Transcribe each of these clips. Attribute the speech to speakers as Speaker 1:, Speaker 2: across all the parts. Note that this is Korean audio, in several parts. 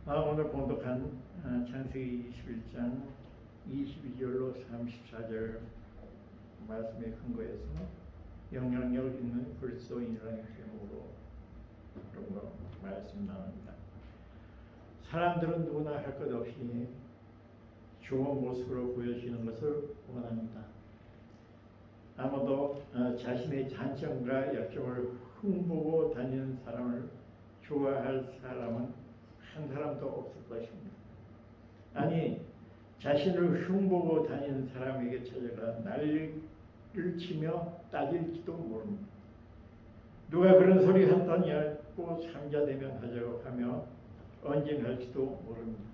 Speaker 1: 오늘 봉독한 창세기 21장 22절로 34절 말씀에 근거해서 영향력 있는 그리스도인이라는 제목으로 말씀 나눕니다. 사람들은 누구나 할 것 없이 좋은 모습으로 보여지는 것을 원합니다. 아무도 자신의 장점과 약점을 흠보고 다니는 사람을 좋아할 사람은 한 사람도 없을 것입니다. 아니, 자신을 흉보고 다니는 사람에게 찾아가 난리를 치며 따질지도 모릅니다. 누가 그런 소리 한 번 얇고 삼자되면 하자고 하며 언쟁할지도 모릅니다.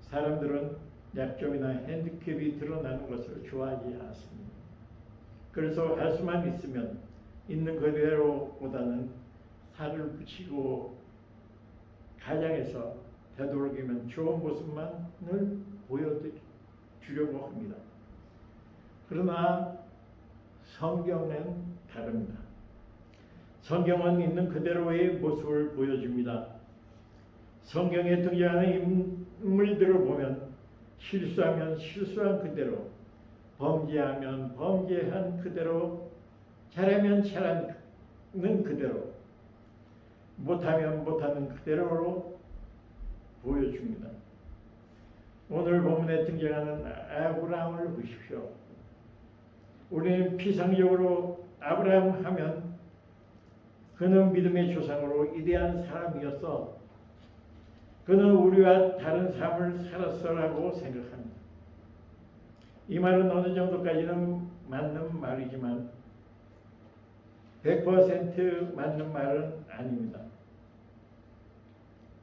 Speaker 1: 사람들은 약점이나 핸디캡이 드러나는 것을 좋아하지 않습니다. 그래서 할 수만 있으면 있는 그대로보다는 살을 붙이고 가장에서 되도록이면 좋은 모습만을 보여주려고 합니다. 그러나 성경은 다릅니다. 성경은 있는 그대로의 모습을 보여줍니다. 성경에 등장하는 인물들을 보면 실수하면 실수한 그대로, 범죄하면 범죄한 그대로, 잘하면 잘하는 그대로, 못하면 못하는 그대로로 보여줍니다. 오늘 본문에 등장하는 아브라함을 보십시오. 우리는 피상적으로 아브라함 하면 그는 믿음의 조상으로 위대한 사람이어서 그는 우리와 다른 삶을 살았어라고 생각합니다. 이 말은 어느 정도까지는 맞는 말이지만 100% 맞는 말은 아닙니다.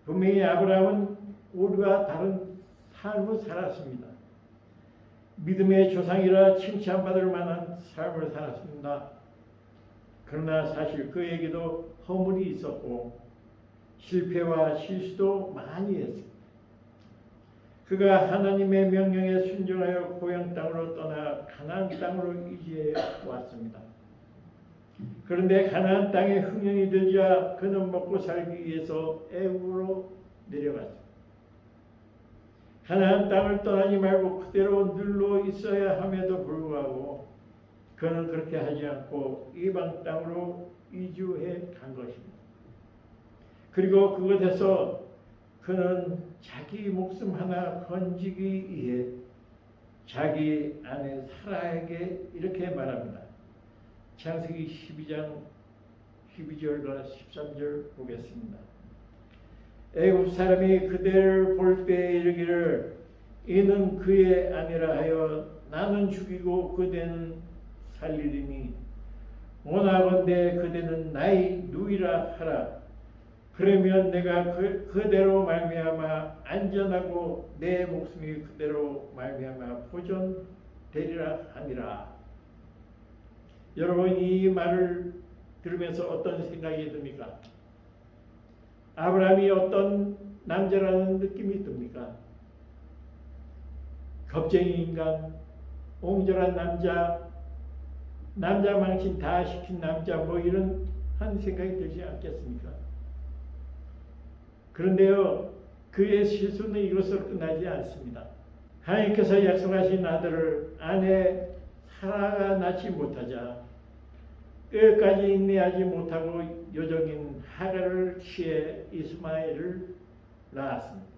Speaker 1: 분명히 아브라함은 우리와 다른 삶을 살았습니다. 믿음의 조상이라 칭찬받을 만한 삶을 살았습니다. 그러나 사실 그에게도 허물이 있었고 실패와 실수도 많이 했습니다. 그가 하나님의 명령에 순종하여 고향 땅으로 떠나 가나안 땅으로 이주해 왔습니다. 그런데 가나안 땅에 흥년이 들자 그는 먹고 살기 위해서 애굽으로 내려갔습니다. 가나안 땅을 떠나지 말고 그대로 눌러 있어야 함에도 불구하고 그는 그렇게 하지 않고 이방 땅으로 이주해 간 것입니다. 그리고 그곳에서 그는 자기 목숨 하나 건지기 위해 자기 아내 사라에게 이렇게 말합니다. 창세기 12장 12절과 13절 보겠습니다. 애굽 사람이 그대를 볼 때 이르기를 이는 그의 아내라 하여 나는 죽이고 그대는 살리리니 원하건대 그대는 나의 누이라 하라. 그러면 내가 그대로 말미암아 안전하고 내 목숨이 그대로 말미암아 보존되리라 하니라. 여러분, 이 말을 들으면서 어떤 생각이 듭니까? 아브라함이 어떤 남자라는 느낌이 듭니까? 겁쟁이 인간, 옹졸한 남자, 남자 망신 다 시킨 남자, 이런 한 생각이 들지 않겠습니까? 그런데요, 그의 실수는 이것으로 끝나지 않습니다. 하나님께서 약속하신 아들을 아내 사라가 낳지 못하자 끝까지 인내하지 못하고 요정인 하갈을 취해 이스마엘을 낳았습니다.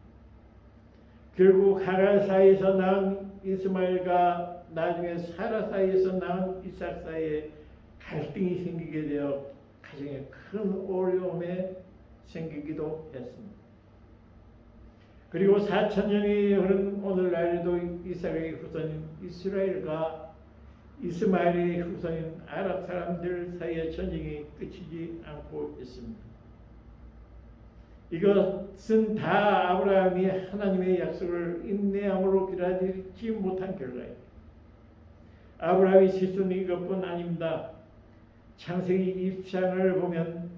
Speaker 1: 결국 하갈 사이에서 낳은 이스마엘과 나중에 사라 사이에서 낳은 이삭 사이에 갈등이 생기게 되어 가정에 큰 어려움에 생기기도 했습니다. 그리고 4,000년이 흐른 오늘날에도 이삭의 후손인 이스라엘과 이스마엘의 후손인 아랍 사람들 사이의 전쟁이 끝이지 않고 있습니다. 이것은 다 아브라함이 하나님의 약속을 인내함으로 기다리지 못한 결과입니다. 아브라함이 실수는 이것뿐 아닙니다. 창세기 20장을 보면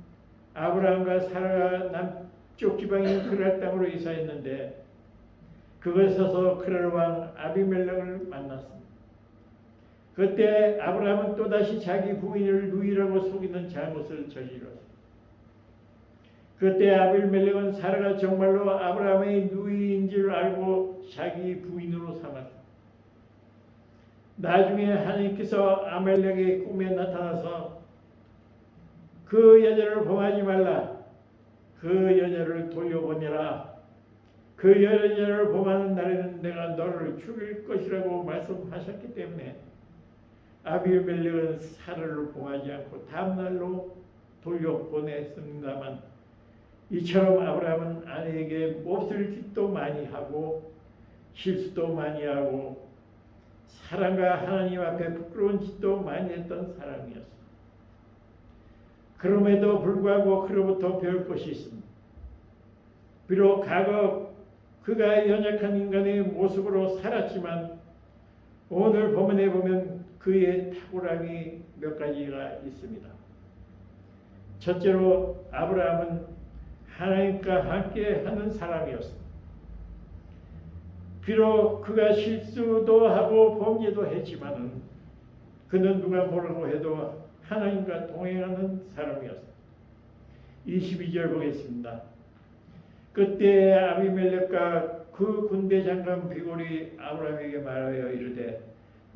Speaker 1: 아브라함과 사라가 남쪽 지방인 그랄 땅으로 이사했는데 그곳에서 그랄 왕 아비멜렉을 만났습니다. 그때 아브라함은 또다시 자기 부인을 누이라고 속이는 잘못을 저질렀습니다. 그때 아비멜렉은 사라가 정말로 아브라함의 누이인 줄 알고 자기 부인으로 삼았다. 나중에 하나님께서 아멜렉의 꿈에 나타나서 그 여자를 범하지 말라, 그 여자를 돌려보내라, 그 여자를 범하는 날에는 내가 너를 죽일 것이라고 말씀하셨기 때문에 아비멜렉은 사라를 범하지 않고 다음날로 돌려보냈습니다만, 이처럼 아브라함은 아내에게 몹쓸 짓도 많이 하고 실수도 많이 하고 사랑과 하나님 앞에 부끄러운 짓도 많이 했던 사람이었습니다. 그럼에도 불구하고 그로부터 배울 것이 있습니다. 비록 과거 그가 연약한 인간의 모습으로 살았지만 오늘 본문에 보면 그의 탁월함이 몇 가지가 있습니다. 첫째로 아브라함은 하나님과 함께 하는 사람이었습니다. 비록 그가 실수도 하고 범죄도 했지만 그는 누가 뭐라고 해도 하나님과 동행하는 사람이었습니다. 22절 보겠습니다. 그때 아비멜렉과 그 군대 장관 비골이 아브라함에게 말하여 이르되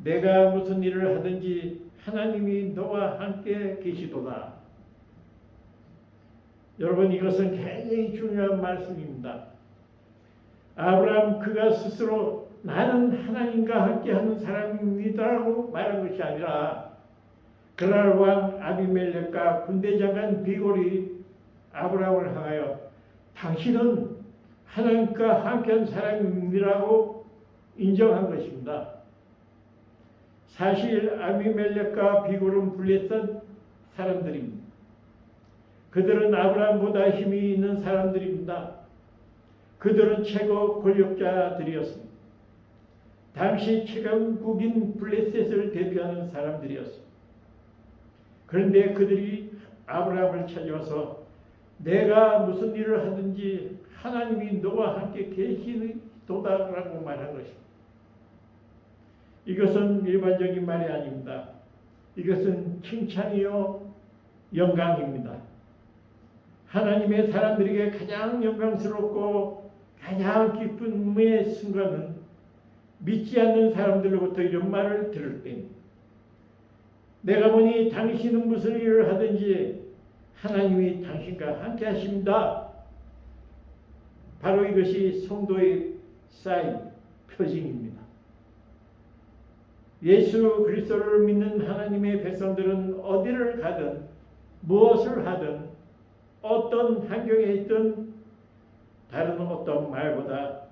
Speaker 1: 내가 무슨 일을 하든지 하나님이 너와 함께 계시도다. 여러분, 이것은 굉장히 중요한 말씀입니다. 아브라함 그가 스스로 나는 하나님과 함께하는 사람입니다라고 말한 것이 아니라 그날 왕 아비멜렉과 군대장관 비골이 아브라함을 향하여 당신은 하나님과 함께한 사람입니다라고 인정한 것입니다. 사실 아비멜렉과 비골은 블레셋 사람들입니다. 그들은 아브라함보다 힘이 있는 사람들입니다. 그들은 최고 권력자들이었습니다. 당시 최강국인 블레셋을 대표하는 사람들이었습니다. 그런데 그들이 아브라함을 찾아와서 내가 무슨 일을 하든지 하나님이 너와 함께 계시도다라고 말한 것입니다. 이것은 일반적인 말이 아닙니다. 이것은 칭찬이요 영광입니다. 하나님의 사람들에게 가장 영광스럽고 가장 기쁨의 순간은 믿지 않는 사람들로부터 이런 말을 들을 때입니다. 내가 보니 당신은 무슨 일을 하든지 하나님이 당신과 함께 하십니다. 바로 이것이 성도의 사인, 표징입니다. 예수 그리스도를 믿는 하나님의 백성들은 어디를 가든 무엇을 하든 어떤 환경에 있든 다른 어떤 말보다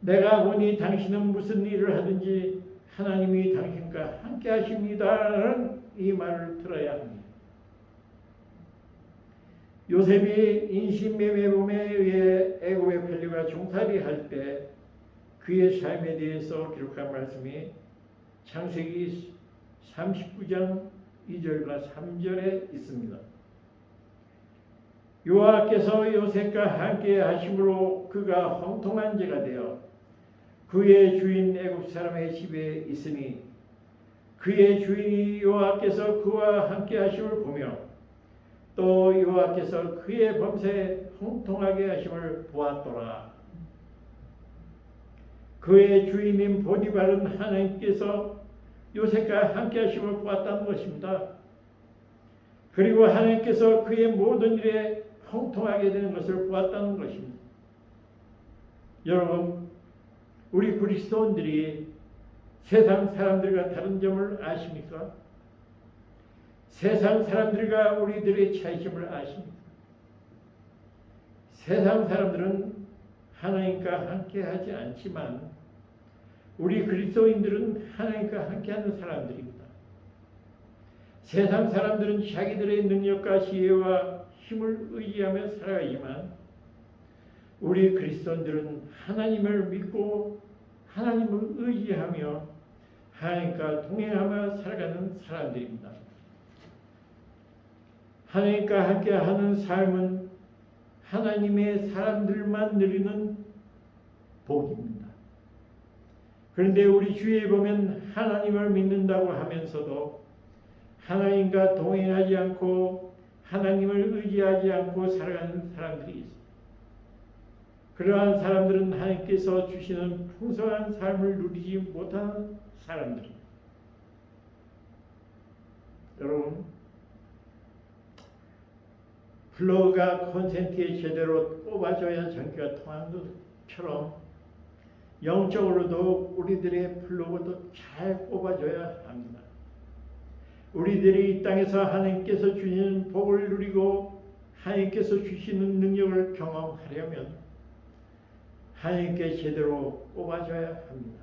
Speaker 1: 내가 보니 당신은 무슨 일을 하든지 하나님이 당신과 함께 하십니다라는 이 말을 들어야 합니다. 요셉이 인신매매범에 의해 애굽의 편류가 종살이할 때 그의 삶에 대해서 기록한 말씀이 창세기 39장 2절과 3절에 있습니다. 여호와께서 요셉과 함께 하심으로 그가 형통한 자가 되어 그의 주인 애굽 사람의 집에 있으니 그의 주인이 여호와께서 그와 함께 하심을 보며 또 여호와께서 그의 범사에 형통하게 하심을 보았더라. 그의 주인인 보디발은 하나님께서 요셉과 함께 하심을 보았다는 것입니다. 그리고 하나님께서 그의 모든 일에 형통하게 되는 것을 보았다는 것입니다. 여러분, 우리 그리스도인들이 세상 사람들과 다른 점을 아십니까? 세상 사람들과 우리들의 차이점을 아십니까? 세상 사람들은 하나님과 함께하지 않지만 우리 그리스도인들은 하나님과 함께하는 사람들입니다. 세상 사람들은 자기들의 능력과 지혜와 힘을 의지하며 살아가지만 우리 그리스도인들은 하나님을 믿고 하나님을 의지하며 하나님과 동행하며 살아가는 사람들입니다. 하나님과 함께하는 삶은 하나님의 사람들만 누리는 복입니다. 그런데 우리 주위에 보면 하나님을 믿는다고 하면서도 하나님과 동행하지 않고 하나님을 의지하지 않고 살아가는 사람들이 있습니다. 그러한 사람들은 하나님께서 주시는 풍성한 삶을 누리지 못하는 사람들입니다. 여러분, 플러그가 콘센트에 제대로 꼽아줘야 전기가 통하는 것처럼 영적으로도 우리들의 플러그도 잘 꼽아줘야 합니다. 우리들이 이 땅에서 하나님께서 주시는 복을 누리고 하나님께서 주시는 능력을 경험하려면 하나님께 제대로 꼽아줘야 합니다.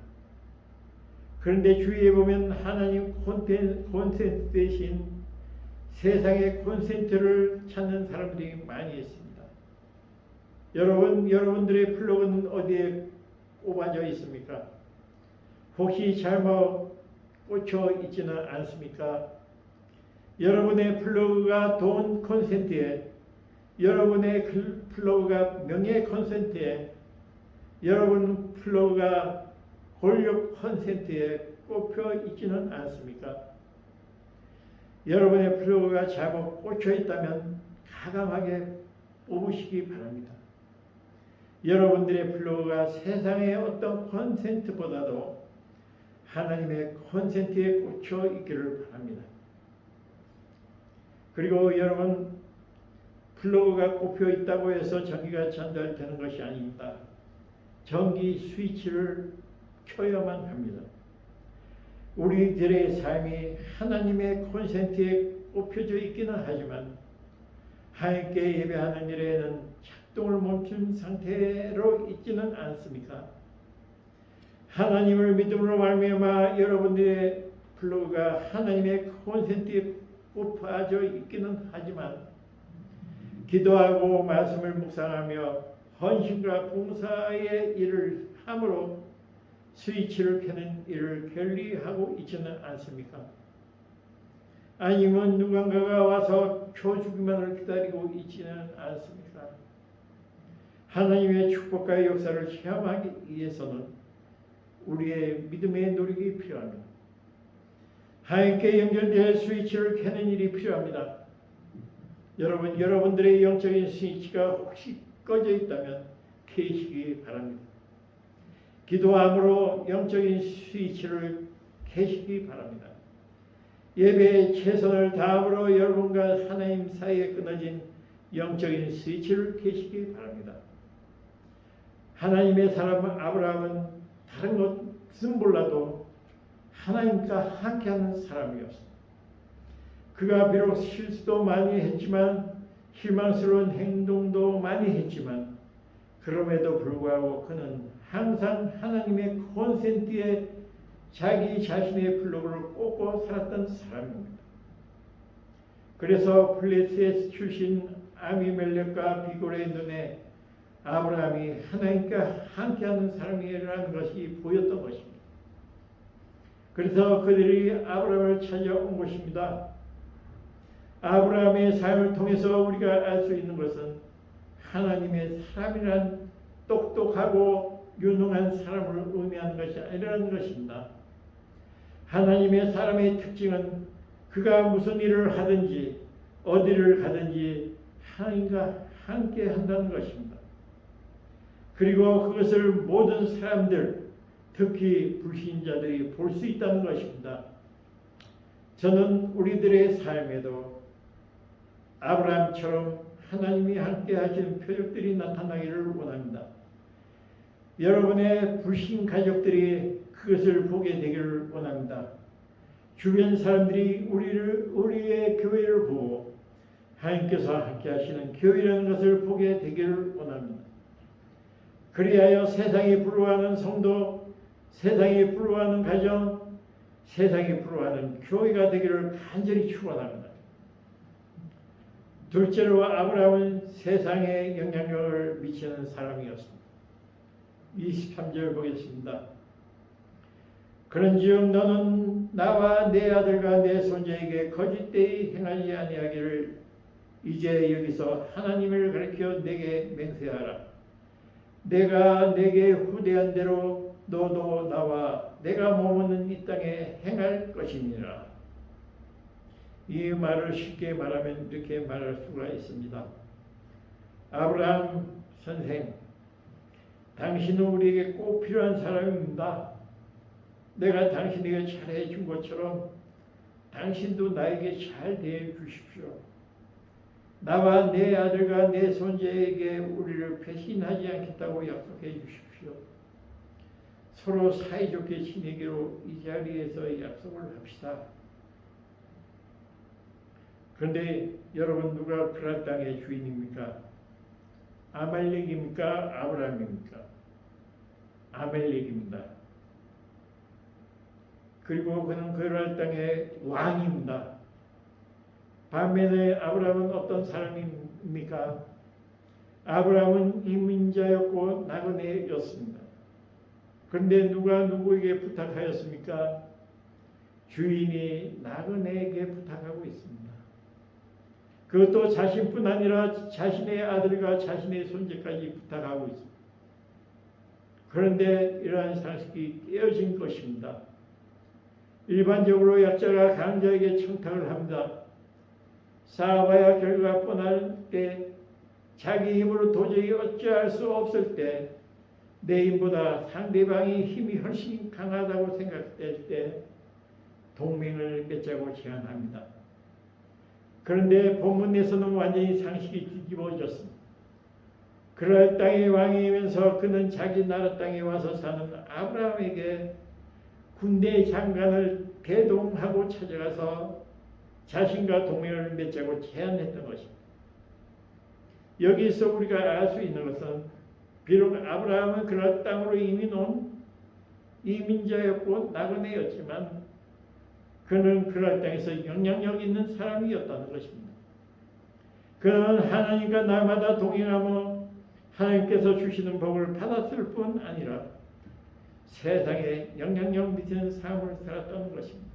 Speaker 1: 그런데 주위에 보면 하나님 콘센트 대신 세상의 콘센트를 찾는 사람들이 많이 있습니다. 여러분들의 플러그는 어디에 꼽아져 있습니까? 혹시 잘못 꽂혀 있지는 않습니까? 여러분의 플러그가 돈 콘센트에, 여러분의 플러그가 명예 콘센트에, 여러분 플러그가 권력 콘센트에 꼽혀 있지는 않습니까? 여러분의 플러그가 잘못 꽂혀 있다면 가감하게 뽑으시기 바랍니다. 여러분들의 플러그가 세상의 어떤 콘센트보다도 하나님의 콘센트에 꽂혀 있기를 바랍니다. 그리고 여러분, 플러그가 꼽혀 있다고 해서 전기가 전달되는 것이 아닙니다. 전기 스위치를 켜야만 합니다. 우리들의 삶이 하나님의 콘센트에 꼽혀져 있기는 하지만 하나님께 예배하는 일에는 작동을 멈춘 상태로 있지는 않습니까? 하나님을 믿음으로 말미암아 여러분들의 플러그가 하나님의 콘센트에 꼽아져 있기는 하지만 기도하고 말씀을 묵상하며 헌신과 봉사의 일을 함으로 스위치를 켜는 일을 결리하고 있지는 않습니까? 아니면 누군가가 와서 켜주기만을 기다리고 있지는 않습니까? 하나님의 축복과 역사를 체험하기 위해서는 우리의 믿음의 노력이 필요합니다. 하나님께 연결될 스위치를 켜는 일이 필요합니다. 여러분들의 영적인 스위치가 혹시 꺼져 있다면 켜시기 바랍니다. 기도함으로 영적인 스위치를 켜시기 바랍니다. 예배에 최선을 다함으로 여러분과 하나님 사이에 끊어진 영적인 스위치를 켜시기 바랍니다. 하나님의 사람 아브라함은 다른 것은 몰라도 하나님과 함께하는 사람이었습니다. 그가 비록 실수도 많이 했지만 실망스러운 행동도 많이 했지만 그럼에도 불구하고 그는 항상 하나님의 콘센트에 자기 자신의 플러그를 꽂고 살았던 사람입니다. 그래서 블레셋 출신 아비멜렉과 비골의 눈에 아브라함이 하나님과 함께하는 사람이라는 것이 보였던 것입니다. 그래서 그들이 아브라함을 찾아온 것입니다. 아브라함의 삶을 통해서 우리가 알 수 있는 것은 하나님의 사람이란 똑똑하고 유능한 사람을 의미하는 것이 아니라는 것입니다. 하나님의 사람의 특징은 그가 무슨 일을 하든지 어디를 가든지 하나님과 함께 한다는 것입니다. 그리고 그것을 모든 사람들, 특히 불신자들이 볼 수 있다는 것입니다. 저는 우리들의 삶에도 아브라함처럼 하나님이 함께 하시는 표적들이 나타나기를 원합니다. 여러분의 불신 가족들이 그것을 보게 되기를 원합니다. 주변 사람들이 우리의 교회를 보고 하나님께서 함께 하시는 교회라는 것을 보게 되기를 원합니다. 그리하여 세상이 부러워하는 성도, 세상이 부러워하는 가정, 세상이 부러워하는 교회가 되기를 간절히 축원합니다. 둘째로 아브라함은 세상에 영향력을 미치는 사람이었습니다. 23절 보겠습니다. 그런즉 너는 나와 내 아들과 내 손자에게 거짓되이 행하지 아니하기를 이제 여기서 하나님을 가리켜 내게 맹세하라. 내가 내게 후대한 대로 너도 나와 내가 머무는 이 땅에 행할 것이니라. 이 말을 쉽게 말하면 이렇게 말할 수가 있습니다. 아브라함 선생, 당신은 우리에게 꼭 필요한 사람입니다. 내가 당신에게 잘해 준 것처럼 당신도 나에게 잘 대해 주십시오. 나와 내 아들과 내 손자에게 우리를 배신하지 않겠다고 약속해 주십시오. 서로 사이좋게 지내기로 이 자리에서 약속을 합시다. 그런데 여러분, 누가 그랄 땅의 주인입니까? 아말렉입니까? 아브라함입니까? 아말렉입니다. 그리고 그는 그랄 땅의 왕입니다. 반면에 아브라함은 어떤 사람입니까? 아브라함은 이민자였고 나그네였습니다. 그런데 누가 누구에게 부탁하였습니까? 주인이 나그네에게 부탁하고 있습니다. 그것도 자신뿐 아니라 자신의 아들과 자신의 손자까지 부탁하고 있습니다. 그런데 이러한 상식이 깨어진 것입니다. 일반적으로 약자가 강자에게 청탁을 합니다. 쌓아봐야 결과가 뻔할 때, 자기 힘으로 도저히 어찌할 수 없을 때, 내 힘보다 상대방의 힘이 훨씬 강하다고 생각될 때 동맹을 맺자고 제안합니다. 그런데 본문에서는 완전히 상식이 뒤집어졌습니다. 그랄 땅의 왕이면서 그는 자기 나라 땅에 와서 사는 아브라함에게 군대 장관을 대동하고 찾아가서 자신과 동맹을 맺자고 제안했던 것입니다. 여기서 우리가 알 수 있는 것은 비록 아브라함은 그랄 땅으로 이민 온 이민자였고 나그네였지만 그는 그랄 땅에서 영향력 있는 사람이었다는 것입니다. 그는 하나님과 날마다 동행하며 하나님께서 주시는 복을 받았을 뿐 아니라 세상에 영향력 미치는 삶을 살았다는 것입니다.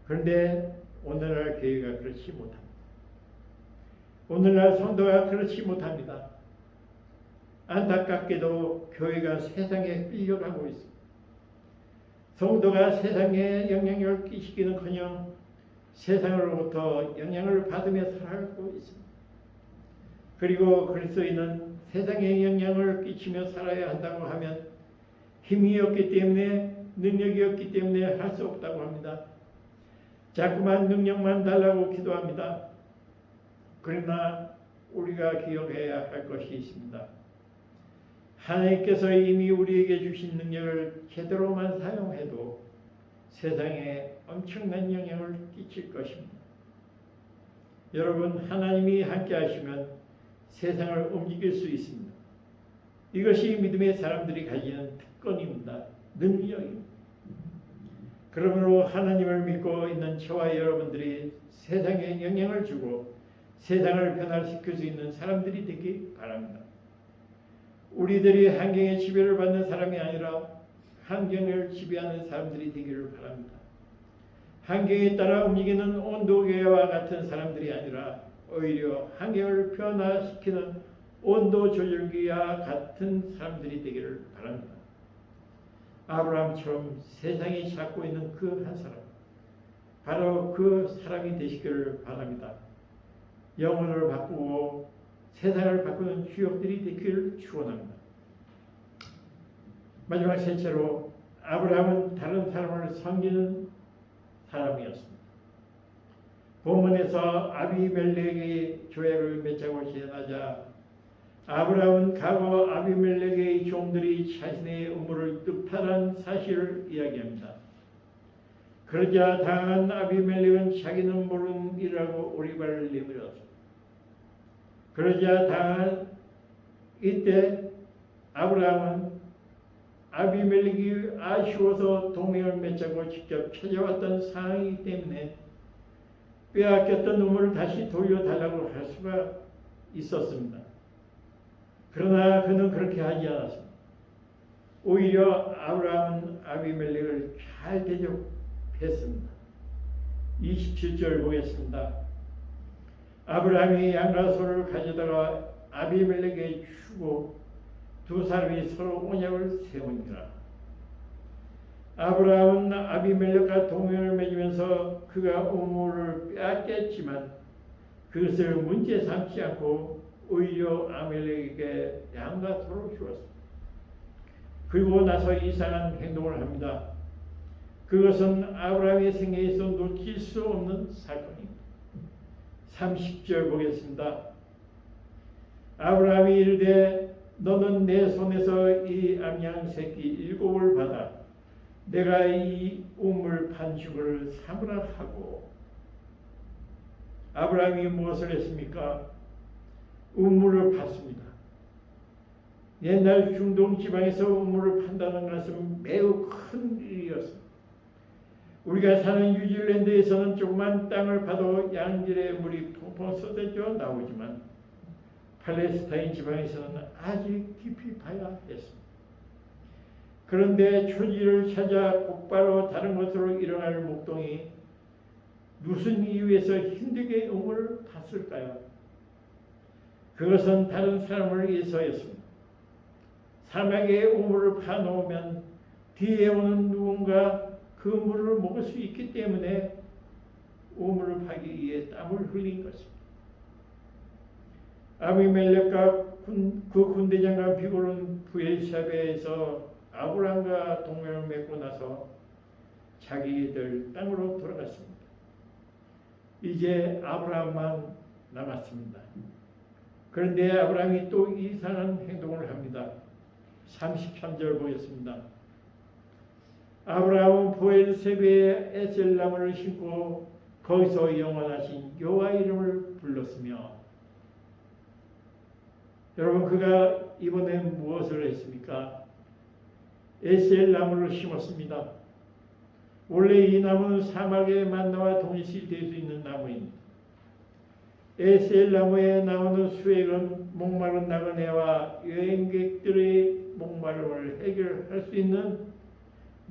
Speaker 1: 그런데 오늘날 교회가 그렇지 못합니다. 오늘날 성도가 그렇지 못합니다. 안타깝게도 교회가 세상에 끌려가고 있습니다. 성도가 세상에 영향력을 끼치기는커녕 세상으로부터 영향을 받으며 살아가고 있습니다. 그리고 그리스도인은 세상에 영향을 끼치며 살아야 한다고 하면 힘이 없기 때문에, 능력이 없기 때문에 할 수 없다고 합니다. 자꾸만 능력만 달라고 기도합니다. 그러나 우리가 기억해야 할 것이 있습니다. 하나님께서 이미 우리에게 주신 능력을 제대로만 사용해도 세상에 엄청난 영향을 끼칠 것입니다. 여러분, 하나님이 함께 하시면 세상을 움직일 수 있습니다. 이것이 믿음의 사람들이 가지는 특권입니다. 능력입니다. 그러므로 하나님을 믿고 있는 저와 여러분들이 세상에 영향을 주고 세상을 변화시킬 수 있는 사람들이 되기 바랍니다. 우리들이 환경의 지배를 받는 사람이 아니라 환경을 지배하는 사람들이 되기를 바랍니다. 환경에 따라 움직이는 온도계와 같은 사람들이 아니라 오히려 환경을 변화시키는 온도 조절기와 같은 사람들이 되기를 바랍니다. 아브라함처럼 세상이 찾고 있는 그 한 사람, 바로 그 사람이 되시기를 바랍니다. 영혼을 바꾸고 세상을 바꾸는 주역들이 되기를 축원합니다. 마지막 셋째로, 아브라함은 다른 사람을 섬기는 사람이었습니다. 본문에서 아비멜렉의 조약을 맺자고 제안하자 아브라함은 과거 아비멜렉의 종들이 자신의 의무를 뜻하는 사실을 이야기합니다. 그러자 당한 아비멜렉은 자기는 모르는 일이라고 오리발을 내밀었습니다. 그러자 당한 이때 아브라함은 아비멜렉이 아쉬워서 동맹을 맺자고 직접 찾아왔던 상황이기 때문에 빼앗겼던 의무를 다시 돌려달라고 할 수가 있었습니다. 그러나 그는 그렇게 하지 않았습니다. 오히려 아브라함은 아비멜렉을 잘 대접했습니다. 27절 보겠습니다. 아브라함이 양과 소를 가져다가 아비멜렉에게 주고 두 사람이 서로 언약을 세우니라. 아브라함은 아비멜렉과 동맹을 맺으면서 그가 우물을 빼앗겼지만 그것을 문제 삼지 않고 오히려 아비멜렉에게 양과 소를 주었습니다. 그리고 나서 이상한 행동을 합니다. 그것은 아브라함의 생애에서 놓칠 수 없는 사건입니다. 30절 보겠습니다. 아브라함이 이르되 너는 내 손에서 이 암양 새끼 7을 받아 내가 이 우물 반죽을 삼으라 하고. 아브라함이 무엇을 했습니까? 우물을 팠습니다. 옛날 중동 지방에서 우물을 판다는 것은 매우 큰 일이었습니다. 우리가 사는 뉴질랜드에서는 조그만 땅을 파도 양질의 물이 펑펑 쏟아져 나오지만 팔레스타인 지방에서는 아주 깊이 파야 했습니다. 그런데 초지를 찾아 곧바로 다른 곳으로 일어날 목동이 무슨 이유에서 힘들게 우물을 팠을까요? 그것은 다른 사람을 위해서였습니다. 사막에 우물을 파놓으면 뒤에 오는 누군가 그 물을 먹을 수 있기 때문에 우물을 파기 위해 땀을 흘린 것입니다. 아비멜렉과 그 군대장과 비고는 브엘사베에서 아브라함과 동맹을 맺고 나서 자기들 땅으로 돌아갔습니다. 이제 아브라함만 남았습니다. 그런데 아브라함이 또 이상한 행동을 합니다. 33절 보겠습니다. 아브라함은 브엘세베에 에셀나무를 심고 거기서 영원하신 여호와 이름을 불렀으며. 여러분, 그가 이번엔 무엇을 했습니까? 에셀나무를 심었습니다. 원래 이 나무는 사막의 만나와 동일시 될 수 있는 나무입니다. 에셀나무에 나오는 수액은 목마른 나그네와 여행객들의 목마름을 해결할 수 있는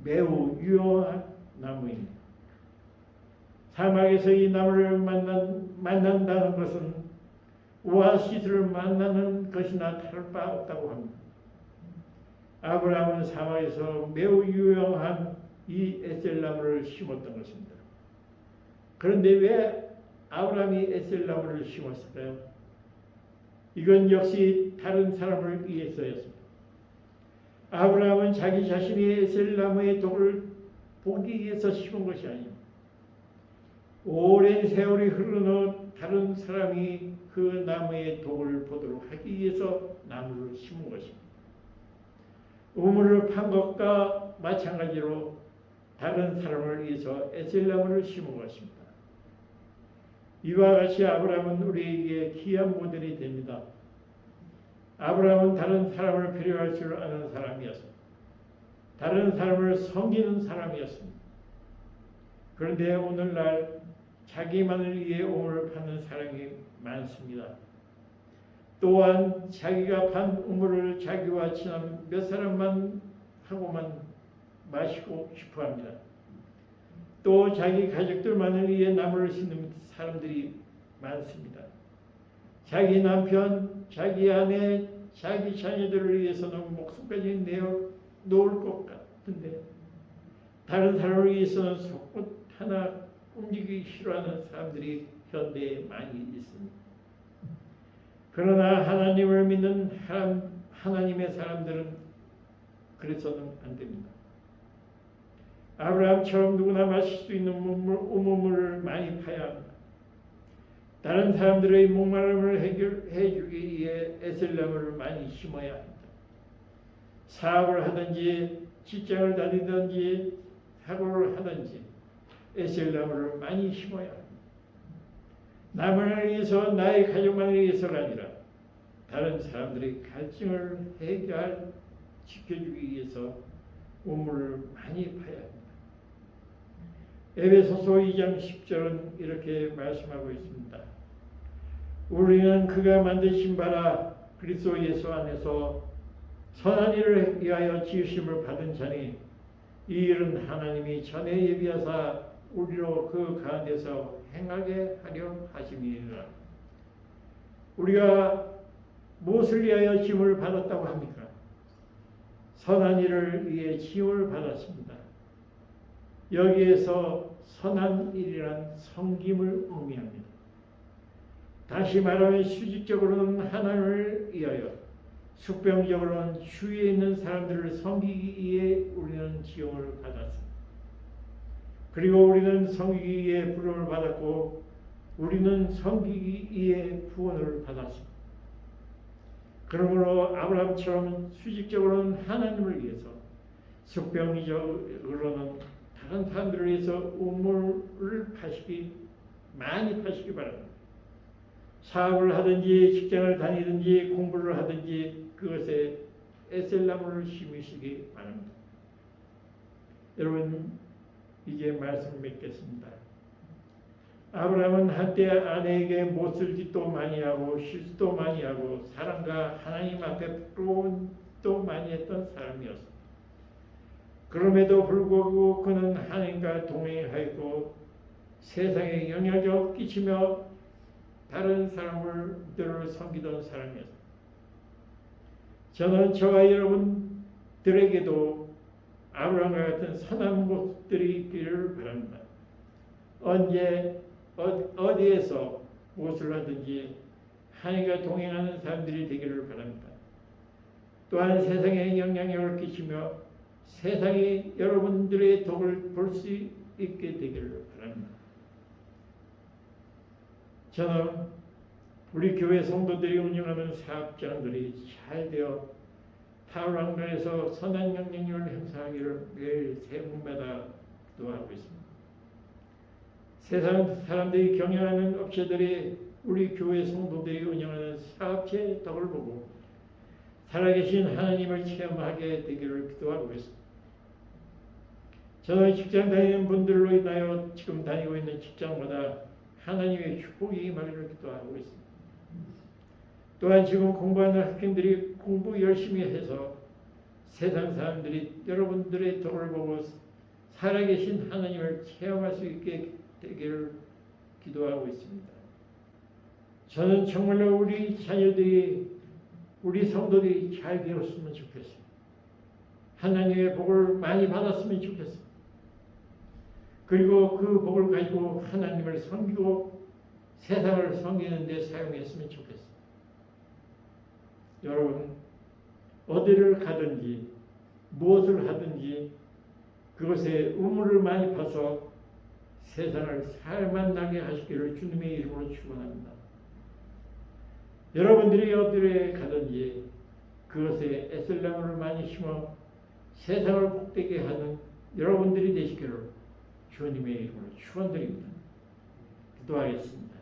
Speaker 1: 매우 유용한 나무입니다. 사막에서 이 나무를 만난다는 것은 오아시스를 만나는 것이나 다를 바 없다고 합니다. 아브라함은 사막에서 매우 유용한 이 에셀나무를 심었던 것입니다. 그런데 왜 아브라함이 에셀나무를 심었을까요? 이건 역시 다른 사람을 위해서였습니다. 아브라함은 자기 자신이 에셀나무의 독을 보기 위해서 심은 것이 아닙니다. 오랜 세월이 흐른 후 다른 사람이 그 나무의 독을 보도록 하기 위해서 나무를 심은 것입니다. 우물을 판 것과 마찬가지로 다른 사람을 위해서 에셀나무를 심은 것입니다. 이와 같이 아브라함은 우리에게 귀한 모델이 됩니다. 아브라함은 다른 사람을 필요할 줄 아는 사람이었습니다. 다른 사람을 섬기는 사람이었습니다. 그런데 오늘날 자기만을 위해 우물을 파는 사람이 많습니다. 또한 자기가 판 우물을 자기와 친한 몇 사람만 하고만 마시고 싶어합니다. 또 자기 가족들만을 위해 나무를 심는 사람들이 많습니다. 자기 남편, 자기 아내, 자기 자녀들을 위해서는 목숨까지 내어 놓을 것 같은데 다른 사람을 위해서는 속옷 하나 움직이기 싫어하는 사람들이 현대에 많이 있습니다. 그러나 하나님을 믿는 하나님의 사람들은 그래서는 안 됩니다. 아브라함처럼 누구나 마실 수 있는 우물을 많이 파야 합니다. 다른 사람들의 목마름을 해결해 주기 위해 에셀나무를 많이 심어야 합니다. 사업을 하든지 직장을 다니든지 학원을 하든지 에셀나무를 많이 심어야 합니다. 남을 위해서 나의 가족만을 위해서가 아니라 다른 사람들의 갈증을 지켜주기 위해서 우물을 많이 파야 합니다. 에베소서 2장 10절은 이렇게 말씀하고 있습니다. 우리는 그가 만드신 바라 그리스도 예수 안에서 선한 일을 위하여 지으심을 받은 자니 이 일은 하나님이 전에 예비하사 우리로 그 가운데서 행하게 하려 하심이니라. 우리가 무엇을 위하여 지음을 받았다고 합니까? 선한 일을 위해 지음을 받았습니다. 여기에서 선한 일이란 섬김을 의미합니다. 다시 말하면 수직적으로는 하나님을 위하여, 숙병적으로는 주위에 있는 사람들을 섬기기 위해 우리는 지음을 받았습니다. 그리고 우리는 섬기기 위해 부름을 받았고 우리는 섬기기 위해 구원을 받았습니다. 그러므로 아브라함처럼 수직적으로는 하나님을 위해서, 숙병적으로는 다른 사람들을 위해서 우물을 많이 파시기 바랍니다. 사업을 하든지 직장을 다니든지 공부를 하든지 그것에 에셀나무를 심으시기 바랍니다. 여러분, 이제 말씀을 맺겠습니다. 아브라함은 한때 아내에게 못쓸 짓도 많이 하고 실수도 많이 하고 사람과 하나님 앞에 부끄러운 짓도 많이 했던 사람이었습니다. 그럼에도 불구하고 그는 하나님과 동행하였고 세상에 영향력을 끼치며 다른 사람들을 섬기던 사람이었습니다. 저는 저와 여러분들에게도 아브라함과 같은 선한 모습들이 있기를 바랍니다. 언제 어디에서 무엇을 하든지 하나님과 동행하는 사람들이 되기를 바랍니다. 또한 세상에 영향력을 끼치며 세상이 여러분들의 덕을 볼 수 있게 되기를 바랍니다. 저는 우리 교회 성도들이 운영하는 사업장들이 잘 되어 타월항간에서 선한 영향력을 행사하기를 매일 세문마다 기도하고 있습니다. 세상 사람들이 경영하는 업체들이 우리 교회 성도들이 운영하는 사업체의 덕을 보고 살아계신 하나님을 체험하게 되기를 기도하고 있습니다. 저는 직장 다니는 분들로 인하여 지금 다니고 있는 직장마다 하나님의 축복이 임하기를 기도하고 있습니다. 또한 지금 공부하는 학생들이 공부 열심히 해서 세상 사람들이 여러분들의 덕을 보고 살아계신 하나님을 체험할 수 있게 되기를 기도하고 있습니다. 저는 정말로 우리 자녀들이, 우리 성도들이 잘 되었으면 좋겠습니다. 하나님의 복을 많이 받았으면 좋겠습니다. 그리고 그 복을 가지고 하나님을 섬기고 세상을 섬기는 데 사용했으면 좋겠습니다. 여러분, 어디를 가든지 무엇을 하든지 그것에 우물을 많이 파서 세상을 살만 나게 하시기를 주님의 이름으로 축원합니다. 여러분들이 어디에 가든지 그것에 에셀나무를 많이 심어 세상을 복되게 하는 여러분들이 되시기를 주님의 이름으로 축원드립니다. 기도하겠습니다.